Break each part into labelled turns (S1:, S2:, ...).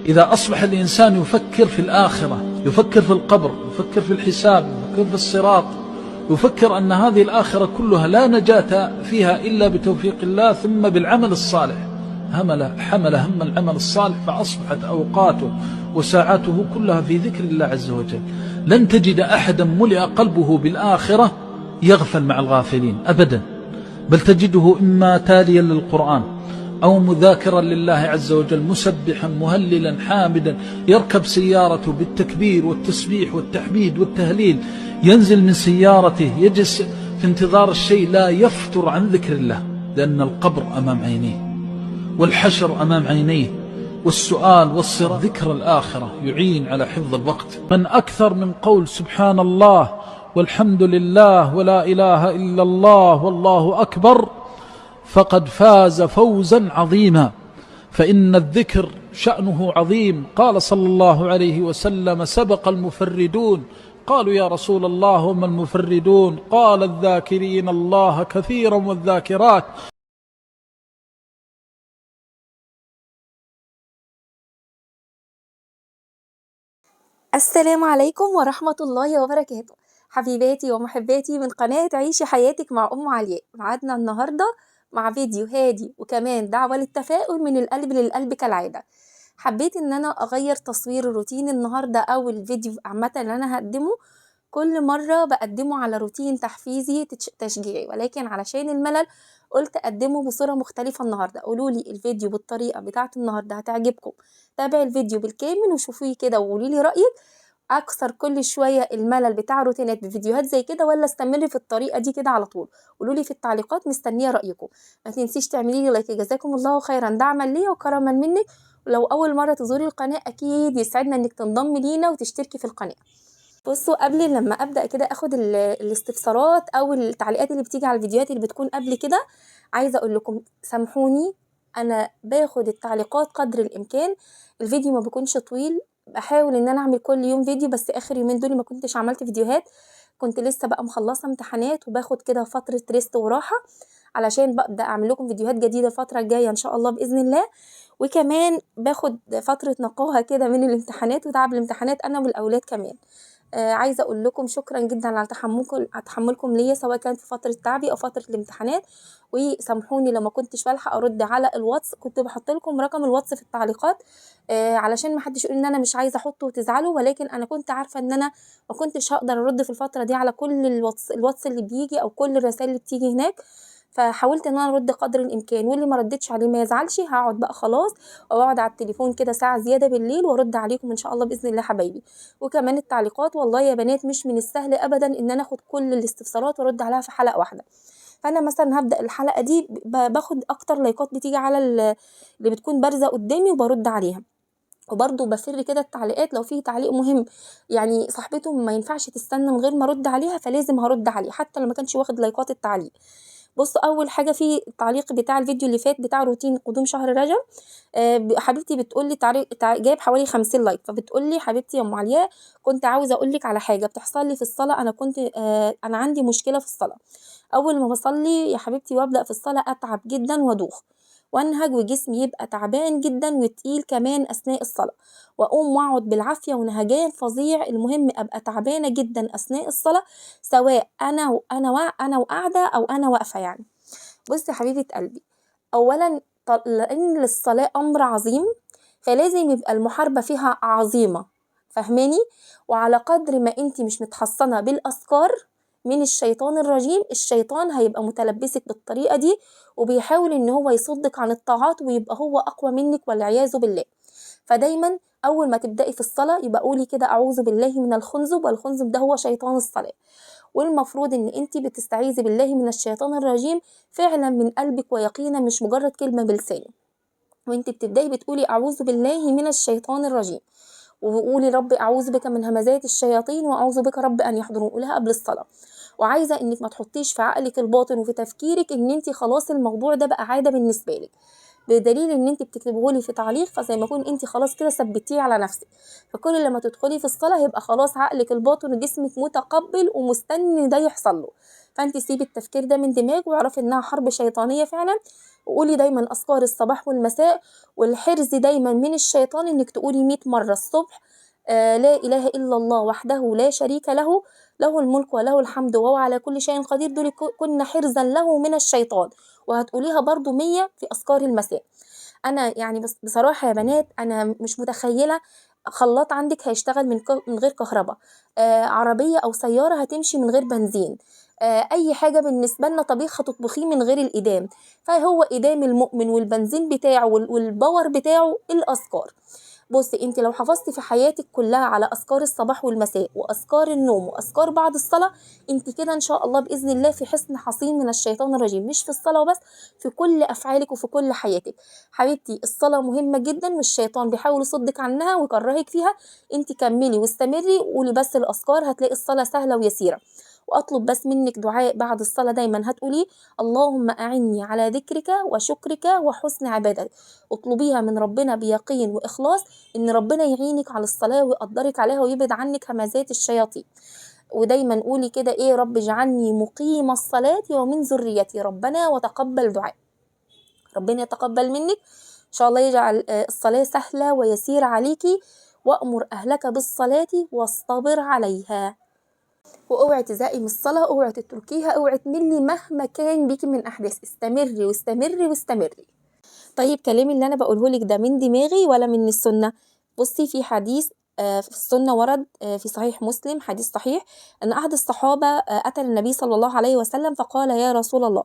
S1: إذا أصبح الإنسان يفكر في الآخرة، يفكر في القبر، يفكر في الحساب، يفكر في الصراط، يفكر أن هذه الآخرة كلها لا نجاة فيها إلا بتوفيق الله ثم بالعمل الصالح، حمل هم العمل الصالح، فأصبحت أوقاته وساعاته كلها في ذكر الله عز وجل. لن تجد أحدا ملئ قلبه بالآخرة يغفل مع الغافلين أبدا، بل تجده إما تاليا للقرآن أو مذاكرا لله عز وجل، مسبحا مهللا حامدا، يركب سيارته بالتكبير والتسبيح والتحميد والتهليل، ينزل من سيارته يجلس في انتظار الشيء، لا يفتر عن ذكر الله، لأن القبر أمام عينيه والحشر أمام عينيه والسؤال والصراط. ذكر الآخرة يعين على حفظ الوقت. من أكثر من قول سبحان الله والحمد لله ولا إله إلا الله والله أكبر فقد فاز فوزا عظيما، فإن الذكر شأنه عظيم. قال صلى الله عليه وسلم: سبق المفردون. قالوا: يا رسول الله وما المفردون؟ قال: الذاكرين الله كثيرا والذاكرات.
S2: السلام عليكم ورحمة الله وبركاته، حبيباتي ومحباتي من قناة عيشي حياتك مع أم علياء. معادنا النهاردة مع فيديو هادي وكمان دعوة للتفاؤل من القلب للقلب كالعادة. حبيت ان انا اغير تصوير الروتين النهاردة او الفيديو عامة اللي انا هقدمه. كل مرة بقدمه على روتين تحفيزي تشجيعي، ولكن علشان الملل قلت اقدمه بصورة مختلفة النهاردة. قولولي الفيديو بالطريقة بتاعت النهاردة هتعجبكم، تابع الفيديو بالكامل وشوفيه كده وقوليلي رأيك. اكسر كل شويه الملل بتاع روتينات بفيديوهات زي كده ولا استمر في الطريقه دي كده على طول؟ قولولي في التعليقات، مستنيه رايكم. ما تنسيش تعملي لي لايك، جزاكم الله خيرا دعما ليا وكرما منك. ولو اول مره تزوري القناه اكيد يسعدنا انك تنضمي لينا وتشتركي في القناه. بصوا، قبل لما ابدا كده اخد الاستفسارات او التعليقات اللي بتيجي على الفيديوهات اللي بتكون قبل كده، عايزه اقول لكم سامحوني، انا باخد التعليقات قدر الامكان. الفيديو ما بيكونش طويل، بحاول ان انا اعمل كل يوم فيديو، بس اخر يومين دول ما كنتش عملت فيديوهات. كنت لسه بقى مخلصه امتحانات وباخد كده فتره ريست وراحه علشان ببدا اعمل لكم فيديوهات جديده الفتره الجايه ان شاء الله باذن الله. وكمان باخد فتره نقاهه كده من الامتحانات وتعب الامتحانات انا والاولاد كمان. عايزه اقول لكم شكرا جدا على تحملكم ليا، سواء كانت في فتره تعبي او فتره الامتحانات. وسامحوني لما كنتش بلحق ارد على الواتس، كنت بحط لكم رقم الواتس في التعليقات علشان ما حدش يقول ان انا مش عايزه احطه وتزعلوا، ولكن انا كنت عارفه ان انا ما كنتش هقدر ارد في الفتره دي على كل الواتس اللي بيجي او كل الرسائل اللي بتيجي هناك. فحاولت ان انا ارد قدر الامكان، واللي ما ردتش عليه ما يزعلش، هقعد بقى خلاص واقعد على التليفون كده ساعه زياده بالليل وارد عليكم ان شاء الله باذن الله حبايبي. وكمان التعليقات والله يا بنات مش من السهل ابدا ان انا اخد كل الاستفسارات وارد عليها في حلقه واحده. فانا مثلا هبدا الحلقه دي باخد اكتر لايكات بتيجي على اللي بتكون بارزه قدامي وبرد عليها. وبرضه بفر كده التعليقات لو في تعليق مهم، يعني صاحبته ما ينفعش تستنى من غير ما ارد عليها، فلازم هرد عليه حتى لو ما كانش واخد لايكات التعليق. بصوا، اول حاجه في التعليق بتاع الفيديو اللي فات بتاع روتين قدوم شهر رجب، حبيبتي بتقولي جايب حوالي 50 لايك، فبتقولي حبيبتي يا ام علياء كنت عاوزه اقولك على حاجه بتحصل لي في الصلاه. انا عندي مشكله في الصلاه. اول ما بصلي يا حبيبتي وابدا في الصلاه اتعب جدا وادوخ وانهج وجسمي يبقى تعبان جدا وتقيل كمان اثناء الصلاه، واقوم واقعد بالعافيه ونهجان فظيع. المهم ابقى تعبانه جدا اثناء الصلاه، سواء انا وقاعده او انا واقفه يعني. بصي يا حبيبه قلبي، اولا لان الصلاه امر عظيم، فلازم يبقى المحاربه فيها عظيمه، فهماني؟ وعلى قدر ما انت مش متحصنه بالاذكار من الشيطان الرجيم، الشيطان هيبقى متلبسك بالطريقه دي وبيحاول ان هو يصدك عن الطاعات ويبقى هو اقوى منك والعياذ بالله. فدايما اول ما تبداي في الصلاه يبقى قولي كده اعوذ بالله من الخنزب، والخنزب ده هو شيطان الصلاه. والمفروض ان انت بتستعيذي بالله من الشيطان الرجيم فعلا من قلبك ويقينا، مش مجرد كلمه بلسانك. وانت بتبداي بتقولي اعوذ بالله من الشيطان الرجيم، وقولي رب اعوذ بك من همزات الشياطين واعوذ بك رب ان يحضرون، قولها قبل الصلاه. وعايزه انك ما تحطيش في عقلك الباطن وفي تفكيرك ان انت خلاص الموضوع ده بقى عاده بالنسبه لك، بدليل ان انت بتكتبهولي في تعليق، فزي ما يكون انت خلاص كده ثبتيه على نفسك. فكل لما تدخلي في الصلاه يبقى خلاص عقلك الباطن وجسمك متقبل ومستني ده يحصل له. فانت سيبي التفكير ده من دماغك واعرفي انها حرب شيطانيه فعلا، وقولي دايما أذكار الصباح والمساء، والحرز دايما من الشيطان إنك تقولي 100 مرة الصبح لا إله إلا الله وحده لا شريك له، له الملك وله الحمد وهو على كل شيء قدير. دول كنا حرزا له من الشيطان. وهتقوليها برضو 100 في أذكار المساء. أنا يعني بس بصراحة يا بنات أنا مش متخيلة خلاط عندك هيشتغل من غير كهرباء، عربية أو سيارة هتمشي من غير بنزين، أي حاجة بالنسبة لنا طبيخ هتطبخيه من غير الإدام. فهو إدام المؤمن والبنزين بتاعه والباور بتاعه الأذكار. بصي انت لو حافظتي في حياتك كلها على اذكار الصباح والمساء واذكار النوم واذكار بعد الصلاه، انت كده ان شاء الله باذن الله في حصن حصين من الشيطان الرجيم، مش في الصلاه وبس، في كل افعالك وفي كل حياتك. حبيبتي الصلاه مهمه جدا والشيطان بيحاول يصدك عنها ويكرهك فيها، انت كملي واستمري وقولي بس الاذكار، هتلاقي الصلاه سهله ويسيره. واطلب بس منك دعاء بعد الصلاه دايما هتقوليه: اللهم اعني على ذكرك وشكرك وحسن عبادتك. اطلبيها من ربنا بيقين واخلاص ان ربنا يعينك على الصلاه ويقدرك عليها ويبعد عنك همزات الشياطين. ودايما قولي كده ايه: رب اجعلني مقيم الصلاه ومن ذريتي ربنا وتقبل دعاء. ربنا يتقبل منك ان شاء الله، يجعل الصلاه سهله ويسيره عليكي. وامر اهلك بالصلاه واصطبر عليها. واوعي تزهقي من الصلاه، اوعي تتركيها، اوعي تملي مهما كان بيكي من احداث، استمري واستمري واستمري. طيب كلامي اللي انا بقوله لك ده من دماغي ولا من السنه؟ بصي في حديث في السنه ورد في صحيح مسلم، حديث صحيح، ان احد الصحابه اتى النبي صلى الله عليه وسلم فقال: يا رسول الله،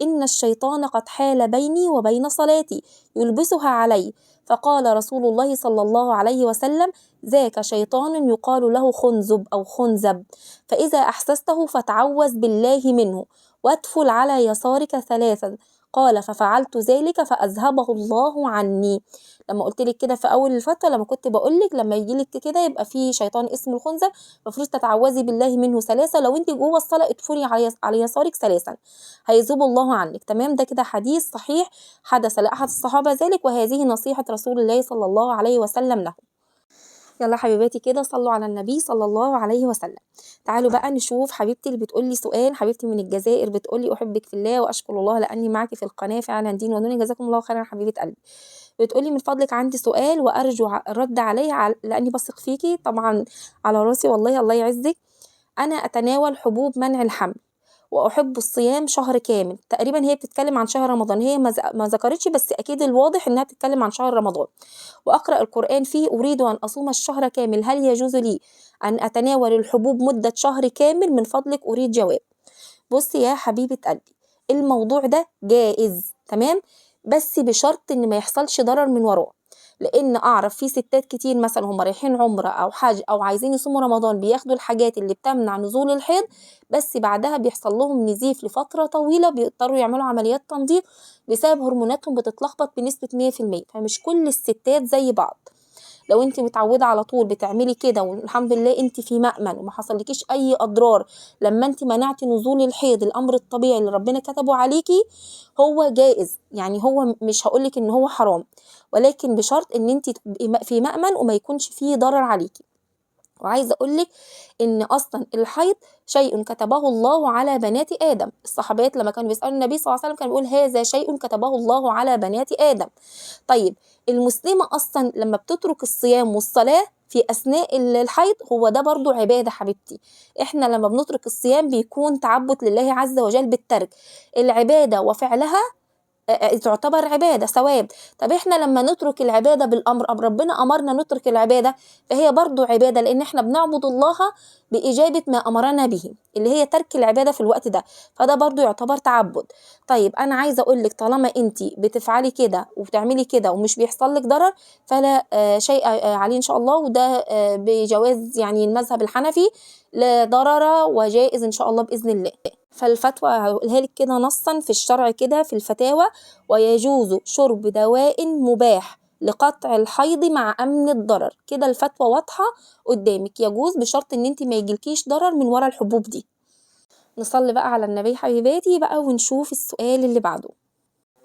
S2: ان الشيطان قد حال بيني وبين صلاتي يلبسها علي. فقال رسول الله صلى الله عليه وسلم: ذاك شيطان يقال له خنزب او خنزب، فاذا احسسته فتعوذ بالله منه وادفل على يسارك ثلاثا. قال: ففعلت ذلك فأذهبه الله عني. لما قلت لك كده في أول الفترة، لما كنت بقول لك لما يجي لك كده يبقى في شيطان اسمه الخنزب، المفروض تتعوذي بالله منه ثلاثة، لو انت جوه الصلاة ادفري على يسارك ثلاثا هيذوب الله عنك. تمام؟ ده كده حديث صحيح حدث لأحد الصحابة ذلك، وهذه نصيحة رسول الله صلى الله عليه وسلم له. يلا حبيباتي كده صلوا على النبي صلى الله عليه وسلم. تعالوا بقى نشوف حبيبتي اللي بتقولي سؤال. حبيبتي من الجزائر بتقولي: أحبك في الله وأشكر الله لأني معك في القناة فعلا دين ودنيا، جزاكم الله خيرا حبيبة قلبي. بتقولي: من فضلك عندي سؤال وأرجو الرد عليه لأني بثق فيكي. طبعا على راسي والله، الله يعزك. أنا أتناول حبوب منع الحمل واحب الصيام شهر كامل. تقريبا هي بتتكلم عن شهر رمضان، هي ما ذكرتش بس اكيد الواضح انها بتتكلم عن شهر رمضان. واقرا القران فيه: اريد ان اصوم الشهر كامل، هل يجوز لي ان اتناول الحبوب مده شهر كامل؟ من فضلك اريد جواب. بصي يا حبيبه قلبي، الموضوع ده جائز، تمام، بس بشرط ان ما يحصلش ضرر من وراه. لان اعرف في ستات كتير مثلا هم رايحين عمره او حج او عايزين يصوموا رمضان بياخدوا الحاجات اللي بتمنع نزول الحيض، بس بعدها بيحصل لهم نزيف لفتره طويله، بيضطروا يعملوا عمليات تنظيف بسبب هرموناتهم بتتلخبط بنسبه 100%. فمش كل الستات زي بعض. لو انت متعوده على طول بتعملي كده والحمد لله انت في مأمن وما حصلكيش اي اضرار لما انت منعتي نزول الحيض، الامر الطبيعي اللي ربنا كتبه عليكي، هو جائز. يعني هو مش هقولك ان هو حرام، ولكن بشرط ان انت تبقي في مأمن وما يكونش فيه ضرر عليكي. وعايزه اقولك ان اصلا الحيض شيء كتبه الله على بنات ادم. الصحابات لما كانوا بيسالوا النبي صلى الله عليه وسلم كان بيقول: هذا شيء كتبه الله على بنات ادم. طيب المسلمه اصلا لما بتترك الصيام والصلاه في اثناء الحيض، هو ده برضو عباده حبيبتي. احنا لما بنترك الصيام بيكون تعبد لله عز وجل بالترك. العباده وفعلها تعتبر عبادة ثواب. طب احنا لما نترك العبادة بالأمر، ربنا أمرنا نترك العبادة، فهي برضو عبادة لأن احنا بنعبد الله بإجابة ما أمرنا به، اللي هي ترك العبادة في الوقت ده، فده برضو يعتبر تعبد. طيب أنا عايزة أقولك طالما انتي بتفعلي كده وبتعملي كده ومش بيحصل لك ضرر، فلا شيء عليه إن شاء الله، وده بجواز يعني المذهب الحنفي، لا ضرر وجائز إن شاء الله بإذن الله. فالفتوى هقولها لك كده نصا في الشرع كده في الفتاوى: ويجوز شرب دواء مباح لقطع الحيض مع أمن الضرر. كده الفتوى واضحة قدامك، يجوز بشرط ان انت ما يجيلكيش ضرر من ورا الحبوب دي. نصلي بقى على النبي حبيباتي بقى ونشوف السؤال اللي بعده.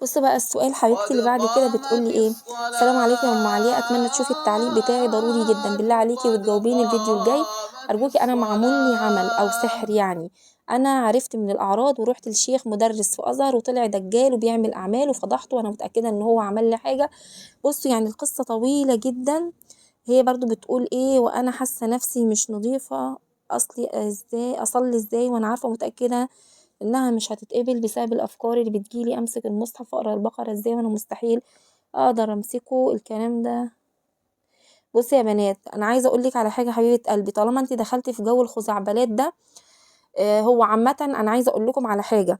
S2: بص بقى السؤال حبيبتي اللي بعد كده بتقولي ايه: السلام عليكم يا ام علياء، اتمنى تشوفي التعليق بتاعي ضروري جدا، بالله عليكي وتجاوبيني الفيديو الجاي ارجوكي. انا معمول لي عمل او سحر، يعني انا عرفت من الاعراض ورحت للشيخ مدرس في ازهر وطلع دجال وبيعمل اعمال وفضحته وانا متاكده ان هو عمل لي حاجه. بصوا يعني القصه طويله جدا. هي برضو بتقول ايه: وانا حاسه نفسي مش نظيفه، اصلي ازاي اصلي ازاي وانا عارفه متاكده انها مش هتتقبل بسبب الافكار اللي بتجيلي، امسك المصحف واقرا البقره ازاي وانا مستحيل اقدر امسكه الكلام ده. بصي يا بنات، انا عايزه اقولك على حاجه حبيبه قلبي، طالما انت دخلتي في جو الخزعبلات ده، هو عامه انا عايزه اقول لكم على حاجه.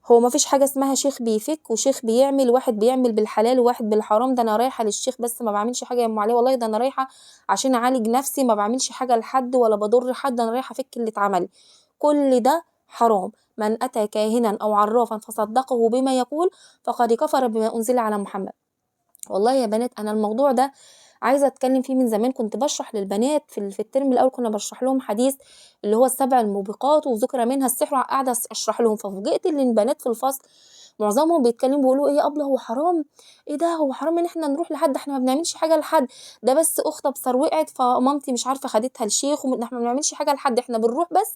S2: هو مفيش حاجه اسمها شيخ بيفك وشيخ بيعمل، واحد بيعمل بالحلال وواحد بالحرام. ده انا رايحه للشيخ بس ما بعملش حاجه يا ام علي، والله ده انا رايحه عشان اعالج نفسي، ما بعملش حاجه لحد ولا بضر حد، انا رايحه افك اللي اتعمل. كل ده حرام. من اتى كاهنا او عرافا فصدقه بما يقول فقد كفر بما انزل على محمد. والله يا بنات انا الموضوع ده عايزه اتكلم فيه من زمان. كنت بشرح للبنات في الترم الاول، كنا بشرح لهم حديث اللي هو السبع الموبقات وذكر منها السحر، قاعده اشرح لهم. ففوجئت ان البنات في الفصل معظمهم بيتكلموا بيقولوا: ايه يا ابله هو حرام؟ ايه ده هو حرام ان احنا نروح لحد؟ احنا ما بنعملش حاجه لحد، ده بس اخت ابصر وقعت فمامتي مش عارفه خدتها لشيخ، احنا ما بنعملش حاجه لحد، احنا بنروح بس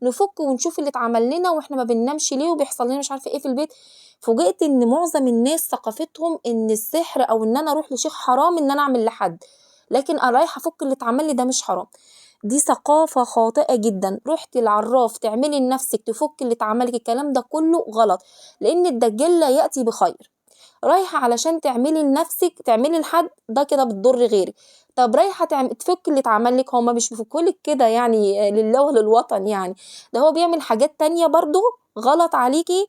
S2: نفك ونشوف اللي اتعمل لنا، واحنا ما بننامش ليه وبيحصل لنا مش عارفه ايه في البيت. فوجئت ان معظم الناس ثقافتهم ان السحر او ان انا اروح لشيخ حرام ان انا اعمل لحد، لكن انا رايحه افك اللي اتعمل لي ده مش حرام. دي ثقافة خاطئة جدا. رحت العراف تعملي لنفسك تفك اللي اتعملك، الكلام ده كله غلط، لان الدجال لا يأتي بخير. رايحة علشان تعملي لنفسك تعملي لحد، ده كده بتضر غيرك. طب رايحة تفك اللي اتعملك، هما مش بيفكولك كده يعني لله وللوطن يعني، ده هو بيعمل حاجات تانية برضو غلط عليكي،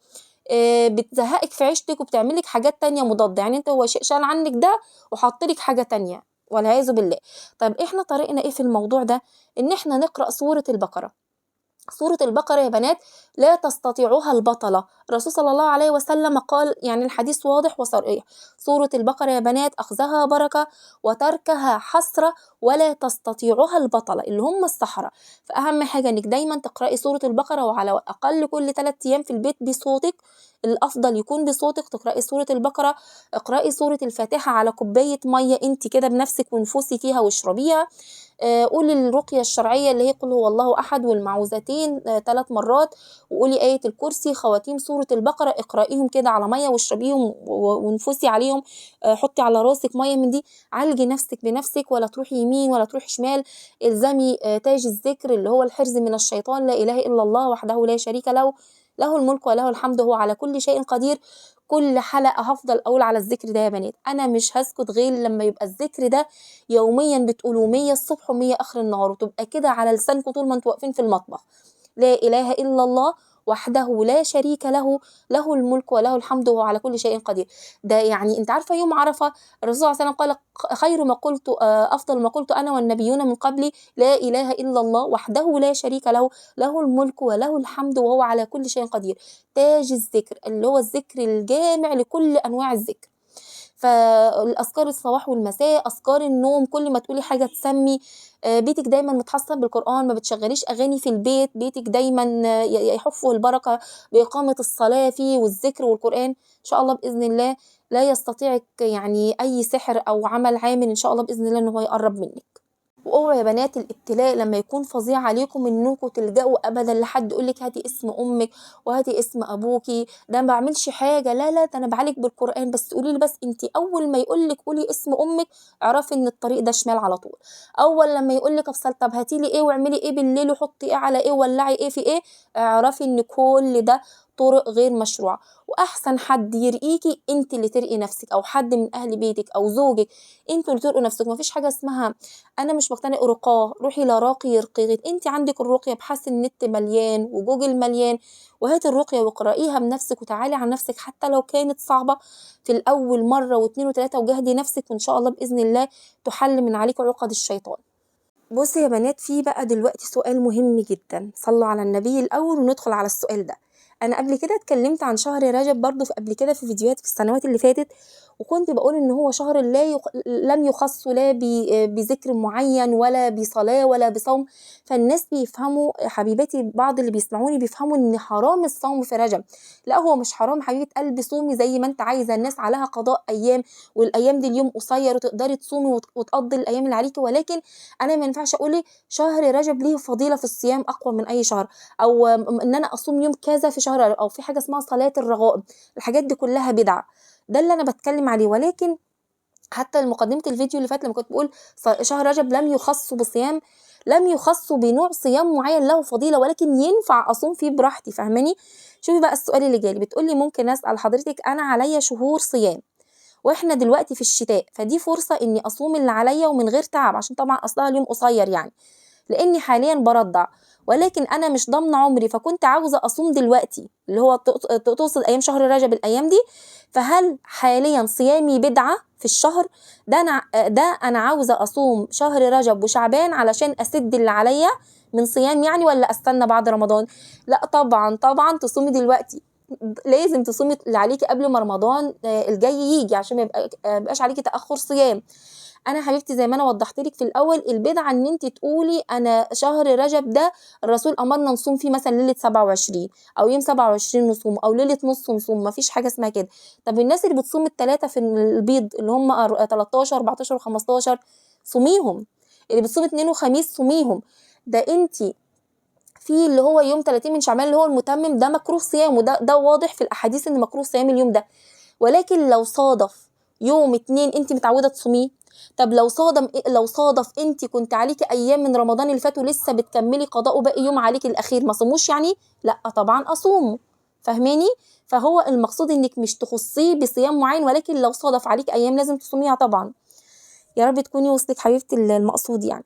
S2: بتزهقك في عيشتك وبتعملك حاجات تانية مضادة. يعني انت هو شال عنك ده وحطلك حاجة تانية والعياذ بالله. طب احنا طريقنا ايه في الموضوع ده؟ ان احنا نقرأ سورة البقرة. سورة البقرة يا بنات لا تستطيعها البطلة. الرسول صلى الله عليه وسلم قال، يعني الحديث واضح وصريح: سورة البقرة يا بنات أخذها بركة وتركها حسرة، ولا تستطيعها البطلة اللي هم السحرة. فأهم حاجة إنك دايما تقرأي سورة البقرة، وعلى الأقل كل 3 أيام في البيت بصوتك، الأفضل يكون بصوتك تقرأي سورة البقرة. اقرأي سورة الفاتحة على كوباية مية انت كده بنفسك وانفسي فيها واشربيها. قولي الرقية الشرعية اللي هي قل هو الله أحد والمعوذتين 3 مرات، وقولي آية الكرسي، خواتيم سورة البقرة اقرأيهم كده على مية واشربيهم وانفسي عليهم. حطي على راسك مية من دي، عالجي نفسك بنفسك، ولا تروحي يمين ولا تروحي شمال. الزمي تاج الذكر اللي هو الحرز من الشيطان: لا إله إلا الله وحده لا شريك له، له الملك وله الحمد هو على كل شيء قدير. كل حلقة هفضل أقول على الذكر ده يا بنات، أنا مش هسكت غير لما يبقى الذكر ده يوميا بتقولوا 100 الصبح و100 آخر النهار، وتبقى كده على لسانكم طول ما انتوا واقفين في المطبخ: لا إله إلا الله وحده لا شريك له، له الملك وله الحمد وهو على كل شيء قدير. ده يعني انت عارفة يوم عرفة الرسول صلى الله عليه وسلم قال: خير ما قلت أفضل ما قلت أنا والنبيون من قبلي لا إله إلا الله وحده لا شريك له، له الملك وله الحمد وهو على كل شيء قدير. تاج الذكر اللي هو الذكر الجامع لكل أنواع الذكر. فالأذكار الصباح والمساء، أذكار النوم، كل ما تقولي حاجة تسمي. بيتك دايما متحصن بالقرآن، ما بتشغليش أغاني في البيت، بيتك دايما يحفه البركة بإقامة الصلاة فيه والذكر والقرآن. إن شاء الله بإذن الله لا يستطيعك يعني أي سحر أو عمل عامل، إن شاء الله بإذن الله إن هو يقرب منك. واوعوا يا بنات الابتلاء لما يكون فظيع عليكم انكم تلجأوا ابدا لحد يقولك هاتي اسم امك وهاتي اسم ابوكي، ده ما بعملش حاجه، لا لا ده انا بعالج بالقران بس، قولي لي بس انت اول ما يقولك قولي اسم امك اعرفي ان الطريق ده شمال على طول. اول لما يقولك افصل طب هاتي لي ايه واعملي ايه بالليل وحطي ايه على ايه وولعي ايه في ايه، اعرفي ان كل ده طرق غير مشروعه. واحسن حد يرقيكي انت اللي ترقي نفسك، او حد من اهل بيتك او زوجك، انتوا اللي ترقوا نفسكم. مفيش حاجه اسمها انا مش مقتنع رقاه، روحي لراقي يرقيك. انت عندك الرقيه، ابحثي النت مليان وجوجل مليان، وهاتي الرقيه واقرأيها بنفسك وتعالي على نفسك حتى لو كانت صعبه في الاول مره واثنين وثلاثه، وجهدي نفسك وان شاء الله باذن الله تحل من عليك عقد الشيطان. بصي يا بنات، في بقى دلوقتي سؤال مهم جدا، صلوا على النبي الاول وندخل على السؤال ده. انا قبل كده اتكلمت عن شهر رجب برضو في قبل كده في فيديوهات في السنوات اللي فاتت، وكنت بقول ان هو شهر لم يخص لا بذكر معين ولا بصلاة ولا بصوم. فالناس بيفهموا حبيباتي، بعض اللي بيسمعوني بيفهموا ان حرام الصوم في رجب. لا، هو مش حرام حبيبة قلبي، صومي زي ما انت عايزة، الناس عليها قضاء ايام، والايام دي اليوم قصير وتقدري تصومي وتقضي الايام اللي عليكي، ولكن انا ما ينفعش اقول شهر رجب ليه فضيلة في الصيام اقوى من اي شهر، او ان انا اصوم يوم كذا في شهر، او في حاجة اسمها صلاة الرغائب. الحاجات دي كلها بدعة، ده اللي انا بتكلم عليه. ولكن حتى مقدمة الفيديو اللي فات لما كنت بقول شهر رجب لم يخص بصيام، لم يخص بنوع صيام معين له فضيلة، ولكن ينفع أصوم فيه براحتي. فاهماني؟ شوفي بقى السؤال اللي جالي، بتقولي ممكن أسأل حضرتك، أنا عليا شهور صيام واحنا دلوقتي في الشتاء، فدي فرصة اني اصوم اللي عليا ومن غير تعب، عشان طبعا اصلها اليوم قصير يعني، لاني حاليا برضع، ولكن انا مش ضامنه عمري، فكنت عاوزه اصوم دلوقتي اللي هو تقصد ايام شهر رجب الايام دي. فهل حاليا صيامي بدعه في الشهر ده انا عاوزه اصوم شهر رجب وشعبان علشان اسد اللي عليا من صيام يعني، ولا استنى بعد رمضان؟ لا طبعا طبعا تصومي دلوقتي، لازم تصومي اللي عليكي قبل ما رمضان الجاي يجي، عشان ما يبقاش عليكي تاخر صيام. انا حبيبتي زي ما انا وضحت لك في الاول، البدعه ان انت تقولي انا شهر رجب ده الرسول امرنا نصوم فيه مثلا ليله 27 او يوم 27 نصوم، او ليله نص نصوم، ما فيش حاجه اسمها كده. طب الناس اللي بتصوم الثلاثه في البيض اللي هم 13 14 و15 صوميهم، اللي بتصوم اثنين وخميس صوميهم. ده انت في اللي هو يوم 30 من شعبان اللي هو المتمم ده مكروه صيامه، ده واضح في الاحاديث ان مكروه صيام اليوم ده. ولكن لو صادف يوم 2 انت متعوده تصوميه، طب لو صادف انت كنت عليكي ايام من رمضان اللي فات ولسه بتكملي قضاء باقي يوم عليكي الاخير، ما صوموش يعني؟ لا طبعا اصوموا. فاهماني؟ فهو المقصود انك مش تخصيه بصيام معين، ولكن لو صادف عليك ايام لازم تصوميها طبعا. يا رب تكوني وصلت حبيبتي المقصود يعني.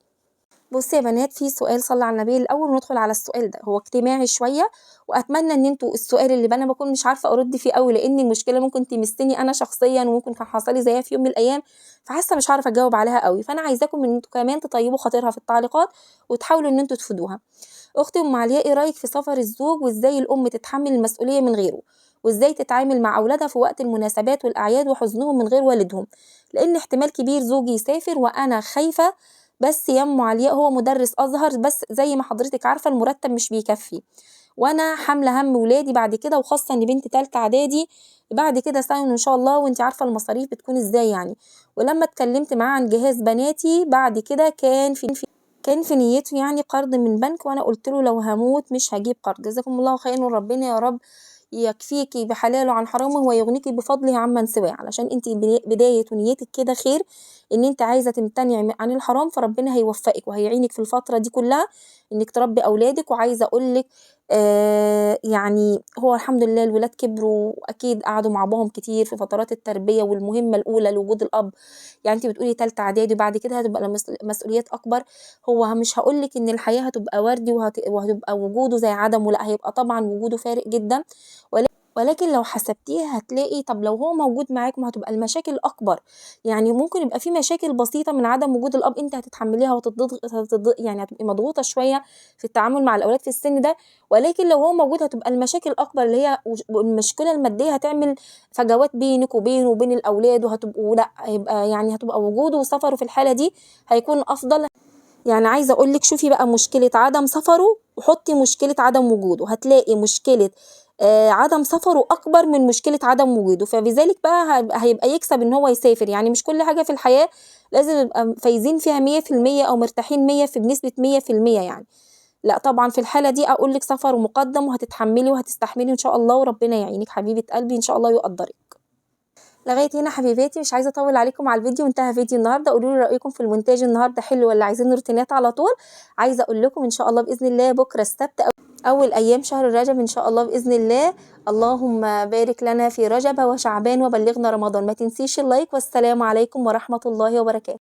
S2: بصي يا بنات، في سؤال، صلى على النبي الاول وندخل على السؤال ده، هو اجتماعي شويه، واتمنى ان انتوا السؤال اللي انا بكون مش عارفه ارد فيه قوي، لان المشكله ممكن تمسني انا شخصيا، وممكن كان حصل لي زيها في يوم من الايام، فحاسه مش عارفه اجاوب عليها قوي، فانا عايزاكم ان انتوا كمان تطيبوا خاطرها في التعليقات وتحاولوا ان انتوا تفيدوها. اختي ام علياء، ايه رايك في سفر الزوج، وازاي الام تتحمل المسؤوليه من غيره، وازاي تتعامل مع اولادها في وقت المناسبات والاعياد وحزنهم من غير والدهم، لان احتمال كبير زوجي يسافر وانا خايفه. بس يا ام علياء، هو مدرس ازهر، بس زي ما حضرتك عارفه المرتب مش بيكفي، وانا حامله هم ولادي بعد كده، وخاصه ان بنتي تالتة اعدادي بعد كده سنه ان شاء الله، وانت عارفه المصاريف بتكون ازاي يعني. ولما اتكلمت معاه عن جهاز بناتي بعد كده كان في نيته يعني قرض من بنك، وانا قلت له لو هموت مش هجيب قرض. جزاكم الله خيرا، وربنا يا رب يكفيكي بحلاله عن حرامه ويغنيكي بفضله عمن سواه، علشان انت بداية ونيتك كده خير، ان انت عايزة تمتنعي عن الحرام، فربنا هيوفقك وهيعينك في الفترة دي كلها انك تربي اولادك. وعايزة اقولك يعني هو الحمد لله الولاد كبروا، واكيد قعدوا مع باباهم كتير في فترات التربية والمهمة الاولى لوجود الاب. يعني انت بتقولي تالتة اعدادي، بعد كده هتبقى مسؤوليات اكبر. هو مش هقولك ان الحياة هتبقى وردي وهتبقى وجوده زي عدمه، لا، هيبقى طبعا وجوده فارق جدا. ولكن لو حسبتيها هتلاقي، طب لو هو موجود معاكم هتبقى المشاكل اكبر. يعني ممكن يبقى في مشاكل بسيطه من عدم وجود الاب انت هتتحمليها يعني هتبقي مضغوطه شويه في التعامل مع الاولاد في السن ده. ولكن لو هو موجود هتبقى المشاكل اكبر، اللي هي المشكله الماديه هتعمل فجوات بينك وبينه وبين الاولاد، وهتبقوا لا، هتبقى وجوده وسفره في الحاله دي هيكون افضل. يعني عايزه اقول لك، شوفي بقى مشكله عدم سفره وحطي مشكله عدم وجوده، هتلاقي مشكله عدم سفره اكبر من مشكله عدم وجوده. فبذلك بقى هيبقى يكسب ان هو يسافر. يعني مش كل حاجه في الحياه لازم نبقى فايزين فيها 100% او مرتاحين 100 بنسبه 100% يعني. لا طبعا في الحاله دي اقول لك سفر مقدم، وهتتحملي وهتستحملي ان شاء الله، وربنا يعينك حبيبه قلبي ان شاء الله يقدرك. لغايه هنا حبيباتي، مش عايزه اطول عليكم على الفيديو، انتهى فيديو النهارده. قولوا لي رايكم في المونتاج النهارده حلو ولا عايزين روتينات على طول. عايزه اقول لكم ان شاء الله باذن الله بكره السبت اول ايام شهر رجب ان شاء الله باذن الله. اللهم بارك لنا في رجب وشعبان وبلغنا رمضان. ما تنسيش اللايك، والسلام عليكم ورحمه الله وبركاته.